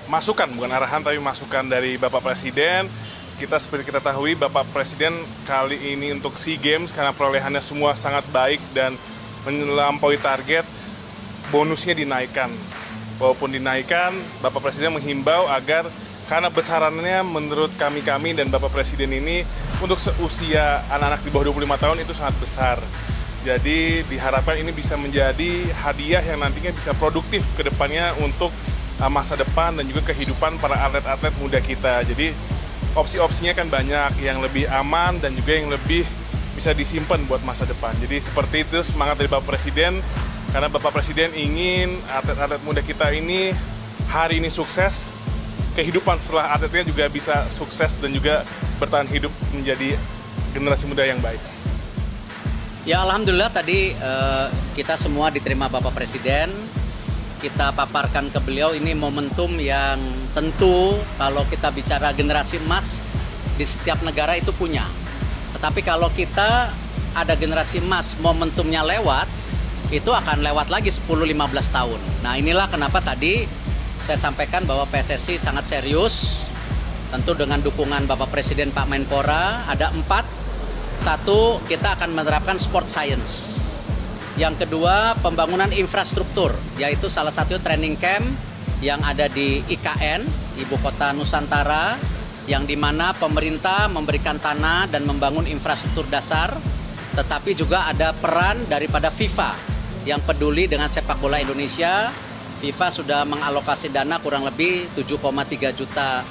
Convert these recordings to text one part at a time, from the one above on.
masukan, bukan arahan tapi masukan dari Bapak Presiden. Seperti kita tahu, Bapak Presiden kali ini untuk SEA Games karena perolehannya semua sangat baik dan melampaui target, bonusnya dinaikkan. Walaupun dinaikkan, Bapak Presiden menghimbau agar karena besarannya menurut kami dan Bapak Presiden ini untuk seusia anak-anak di bawah 25 tahun itu sangat besar. Jadi diharapkan ini bisa menjadi hadiah yang nantinya bisa produktif ke depannya untuk masa depan dan juga kehidupan para atlet-atlet muda kita. Jadi opsi-opsinya kan banyak, yang lebih aman dan juga yang lebih bisa disimpan buat masa depan. Jadi seperti itu semangat dari Bapak Presiden, karena Bapak Presiden ingin atlet-atlet muda kita ini hari ini sukses, kehidupan setelah atletnya juga bisa sukses dan juga bertahan hidup menjadi generasi muda yang baik. Ya alhamdulillah tadi kita semua diterima Bapak Presiden, kita paparkan ke beliau ini momentum yang tentu kalau kita bicara generasi emas di setiap negara itu punya. Tetapi kalau kita ada generasi emas momentumnya lewat, itu akan lewat lagi 10-15 tahun. Nah inilah kenapa tadi saya sampaikan bahwa PSSI sangat serius, tentu dengan dukungan Bapak Presiden Pak Menpora, ada 4. Satu, kita akan menerapkan sport science. Yang kedua, pembangunan infrastruktur, yaitu salah satu training camp yang ada di IKN, Ibu Kota Nusantara, yang dimana pemerintah memberikan tanah dan membangun infrastruktur dasar, tetapi juga ada peran daripada FIFA yang peduli dengan sepak bola Indonesia. FIFA sudah mengalokasi dana kurang lebih 7,3 juta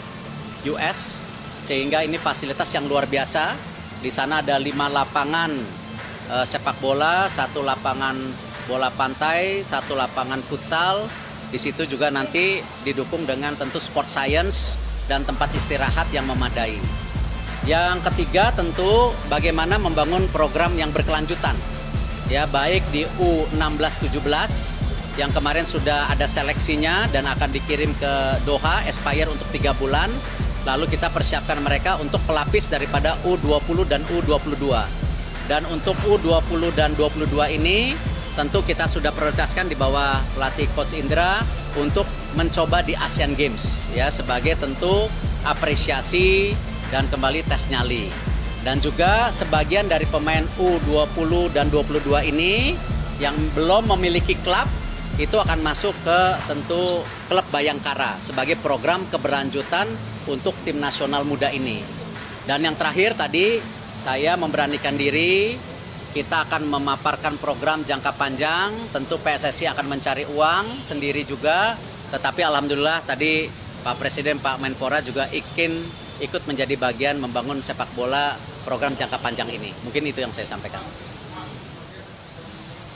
US, sehingga ini fasilitas yang luar biasa. Di sana ada 5 lapangan sepak bola, 1 lapangan bola pantai, 1 lapangan futsal. Di situ juga nanti didukung dengan tentu sport science dan tempat istirahat yang memadai. Yang ketiga tentu bagaimana membangun program yang berkelanjutan. Ya, baik di U16 17 yang kemarin sudah ada seleksinya dan akan dikirim ke Doha, Aspire untuk 3 bulan. Lalu kita persiapkan mereka untuk pelapis daripada U20 dan U22. Dan untuk U20 dan 22 ini tentu kita sudah prioritaskan di bawah pelatih Coach Indra untuk mencoba di Asian Games ya, sebagai tentu apresiasi dan kembali tes nyali. Dan juga sebagian dari pemain U20 dan 22 ini yang belum memiliki klub itu akan masuk ke tentu klub Bayangkara sebagai program keberlanjutan untuk tim nasional muda ini. Dan yang terakhir tadi saya memberanikan diri, kita akan memaparkan program jangka panjang, tentu PSSI akan mencari uang sendiri juga, tetapi alhamdulillah tadi Pak Presiden Pak Menpora juga ikut menjadi bagian membangun sepak bola program jangka panjang ini. Mungkin itu yang saya sampaikan.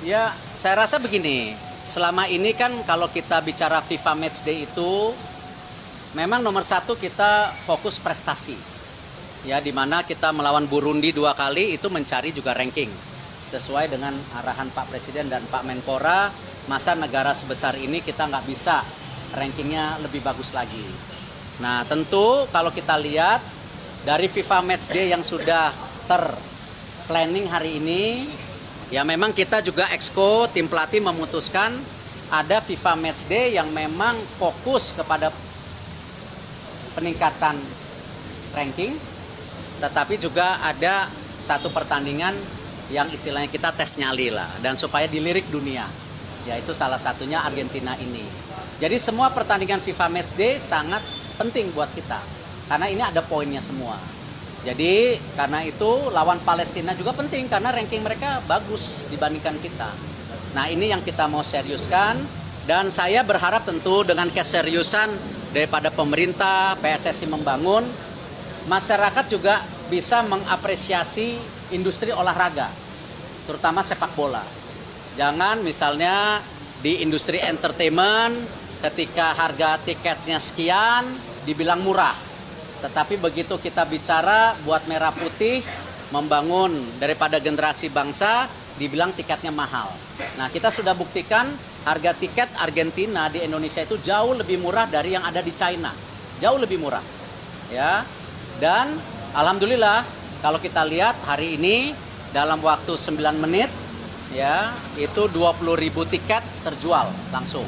Ya, saya rasa begini, selama ini kan kalau kita bicara FIFA Matchday itu memang nomor 1 kita fokus prestasi. Ya, di mana kita melawan Burundi 2 kali itu mencari juga ranking. Sesuai dengan arahan Pak Presiden dan Pak Menpora, masa negara sebesar ini kita nggak bisa rankingnya lebih bagus lagi. Nah, tentu kalau kita lihat dari FIFA Matchday yang sudah terplanning hari ini, ya memang kita juga Exco, tim pelatih memutuskan ada FIFA Matchday yang memang fokus kepada peningkatan ranking, tetapi juga ada satu pertandingan yang istilahnya kita tes nyali lah, dan supaya dilirik dunia, yaitu salah satunya Argentina ini. Jadi semua pertandingan FIFA Matchday sangat penting buat kita, karena ini ada poinnya semua. Jadi karena itu lawan Palestina juga penting, karena ranking mereka bagus dibandingkan kita. Nah ini yang kita mau seriuskan, dan saya berharap tentu dengan keseriusan daripada pemerintah, PSSI membangun, masyarakat juga bisa mengapresiasi industri olahraga, terutama sepak bola. Jangan misalnya di industri entertainment ketika harga tiketnya sekian dibilang murah. Tetapi begitu kita bicara buat merah putih, membangun daripada generasi bangsa, dibilang tiketnya mahal. Nah kita sudah buktikan harga tiket Argentina di Indonesia itu jauh lebih murah dari yang ada di China. Jauh lebih murah. Ya. Dan alhamdulillah kalau kita lihat hari ini dalam waktu 9 menit ya, itu 20.000 tiket terjual langsung.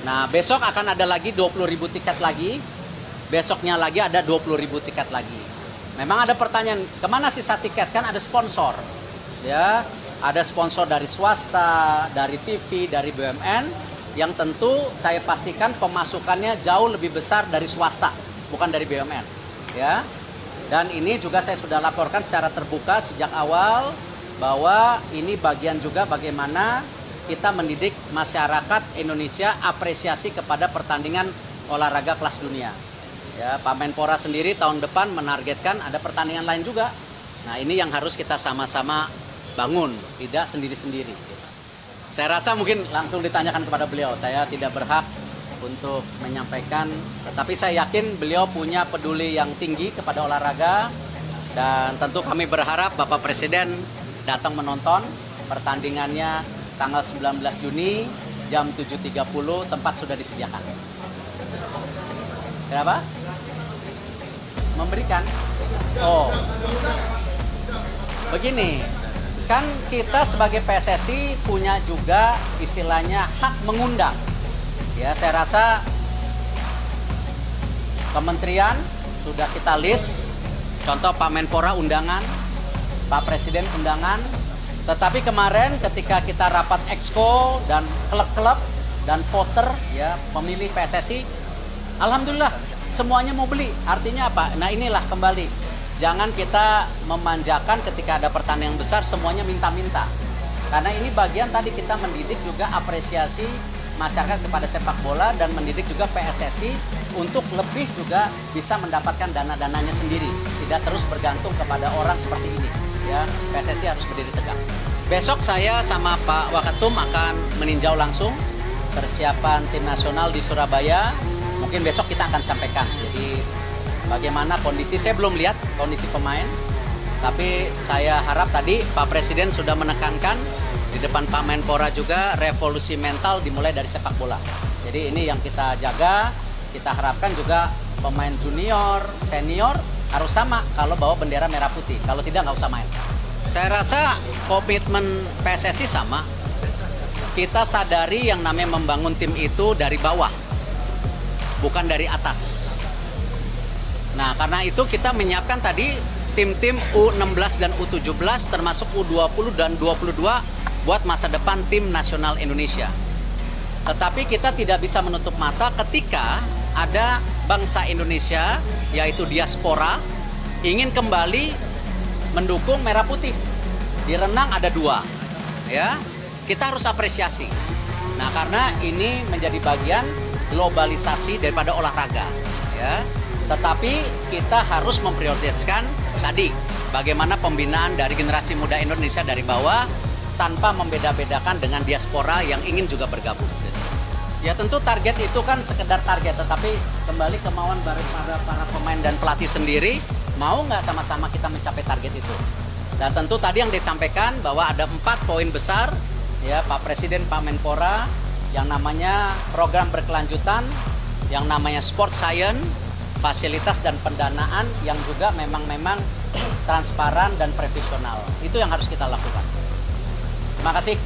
Nah, besok akan ada lagi 20.000 tiket lagi. Besoknya lagi ada 20.000 tiket lagi. Memang ada pertanyaan, kemana sisa tiket? Kan ada sponsor. Ya, ada sponsor dari swasta, dari TV, dari BUMN, yang tentu saya pastikan pemasukannya jauh lebih besar dari swasta, bukan dari BUMN. Ya, dan ini juga saya sudah laporkan secara terbuka sejak awal bahwa ini bagian juga bagaimana kita mendidik masyarakat Indonesia apresiasi kepada pertandingan olahraga kelas dunia. Ya, Pak Menpora sendiri tahun depan menargetkan ada pertandingan lain juga. Nah, ini yang harus kita sama-sama bangun, tidak sendiri-sendiri. Saya rasa mungkin langsung ditanyakan kepada beliau. Saya tidak berhak untuk menyampaikan, tetapi saya yakin beliau punya peduli yang tinggi kepada olahraga, dan tentu kami berharap Bapak Presiden datang menonton pertandingannya tanggal 19 Juni jam 7.30, tempat sudah disediakan. Kenapa? Memberikan? Oh, begini, kan kita sebagai PSSI punya juga istilahnya hak mengundang. Ya, saya rasa kementerian sudah kita list, contoh Pak Menpora undangan, Pak Presiden undangan. Tetapi kemarin ketika kita rapat exco dan klub-klub dan voter, ya, pemilih PSSI, alhamdulillah semuanya mau beli. Artinya apa? Nah, inilah kembali, jangan kita memanjakan ketika ada pertandingan besar semuanya minta-minta. Karena ini bagian tadi kita mendidik juga apresiasi masyarakat kepada sepak bola, dan mendidik juga PSSI untuk lebih juga bisa mendapatkan dana-dananya sendiri, tidak terus bergantung kepada orang seperti ini. Ya, PSSI harus berdiri tegak. Besok saya sama Pak Wakatum akan meninjau langsung persiapan tim nasional di Surabaya. Mungkin besok kita akan sampaikan. Jadi bagaimana kondisi, saya belum lihat kondisi pemain, tapi saya harap tadi Pak Presiden sudah menekankan di depan Pak Menpora juga, revolusi mental dimulai dari sepak bola. Jadi ini yang kita jaga. Kita harapkan juga pemain junior, senior harus sama kalau bawa bendera merah putih. Kalau tidak, nggak usah main. Saya rasa komitmen PSSI sama. Kita sadari yang namanya membangun tim itu dari bawah, bukan dari atas. Nah, karena itu kita menyiapkan tadi tim-tim U16 dan U17 termasuk U20 dan 22 buat masa depan tim nasional Indonesia. Tetapi kita tidak bisa menutup mata ketika ada bangsa Indonesia, yaitu diaspora, ingin kembali mendukung merah putih. Di renang ada 2, ya, kita harus apresiasi. Nah, karena ini menjadi bagian globalisasi daripada olahraga, ya. Tetapi kita harus memprioritaskan tadi bagaimana pembinaan dari generasi muda Indonesia dari bawah tanpa membeda-bedakan dengan diaspora yang ingin juga bergabung. Ya, tentu target itu kan sekedar target, tetapi kembali kemauan para pemain dan pelatih sendiri, mau nggak sama-sama kita mencapai target itu. Dan tentu tadi yang disampaikan bahwa ada 4 poin besar, ya, Pak Presiden, Pak Menpora, yang namanya program berkelanjutan, yang namanya sport science, fasilitas dan pendanaan yang juga memang transparan dan profesional. Itu yang harus kita lakukan. Terima kasih.